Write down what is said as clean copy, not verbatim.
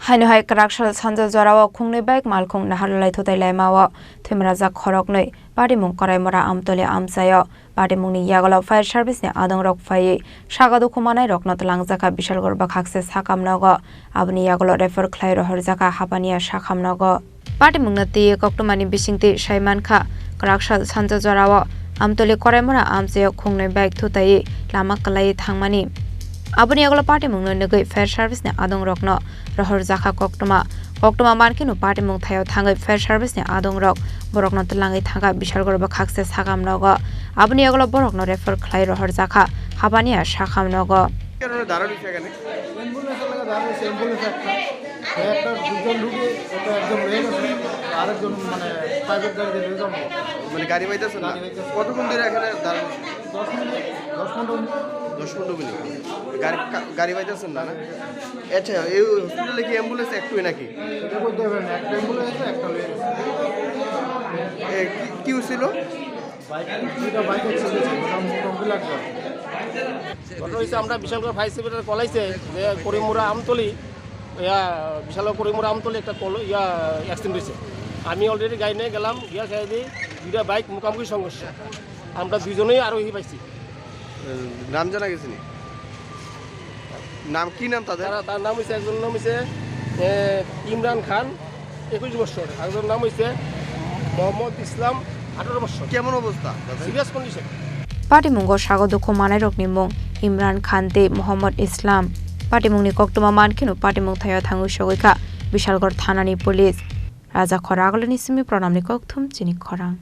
Haino hai karakshal sanja jarawa khungnei baik malkhung nahalai thotai laimawa thimraja khoroknei party mung korai mora amtole amsayo party mungni yagala fire service ne adong rok phai sagadu khumanai rokna tlangjaka bishalgor ba khakse sakamnago abni yagalo refer khlai rohorjaka hapania sakhamnago party mungna te koktomani bisingte saimankha karakshal sanja jarawa amtole korai mora amsayo khungnei baik thotai lama kalai thangmani aboni agolo party mungno negoi fire service ne adong rokno rohor jaka koktoma markinu party mung thayo thangai fire service ne adong rok borokno tlangai thanga bishalgor ba khakse sagamnogo aboni agolo borokno refer khlai rohor jaka habania sakhamnogo কেন দাঁড়ানো সেখানে ambulance লাগা দাঁড়ানো ambulance একটা দুজন ঢুকে এটা একদম রয়ে গেছে আরেকজন মানে প্রাইভেট গাড়ি দিয়ে নিয়ে যাবো মানে গাড়ি পাইতেছেন না কতক্ষণ ধরে এখানে দাঁড়ানো 10 মিনিট গাড়ি পাইতেছেন না আচ্ছা এই হসপিটালে কি অ্যাম্বুলেন্স একটুই নাকি এটা বলতে হবে না একটা অ্যাম্বুলেন্স একটা লয়ে গেছে কি হয়েছিল দুটো বাইক এক্সিডেন্ট হয়েছে মোটামুটি লাগবে ঘটনা হয়েছে আমরা বিশালগড় ফায়ার সার্ভিসের কলাইছে যে করিমুরা আমতলি বিশালগড় করিমুরা আমতলি একটা অ্যাক্সিডেন্ট হয়েছে আমি অলরেডি গাড়ি নিয়ে গেলাম গিয়া খেয়ে দিই দুইটা বাইক মুখোমুখি সংঘর্ষ আমরা দুজনেই আরোহী পাইছি নাম জানা গেছে নাম কি নাম তার নাম হয়েছে একজন নাম হয়েছে ইমরান খান 21 বছর একজন নাম হয়েছে মোহাম্মদ ইসলাম 18 বছর কেমন অবস্থা serious condition party mungo sagadu khumanai rokni mung Imran Khan te Muhammad Islam party mungni koktoma markinu party mung thayo thangu sogoika Bishalgor thanani police Raja Khoragolni simi pranamni kokthum chini khorang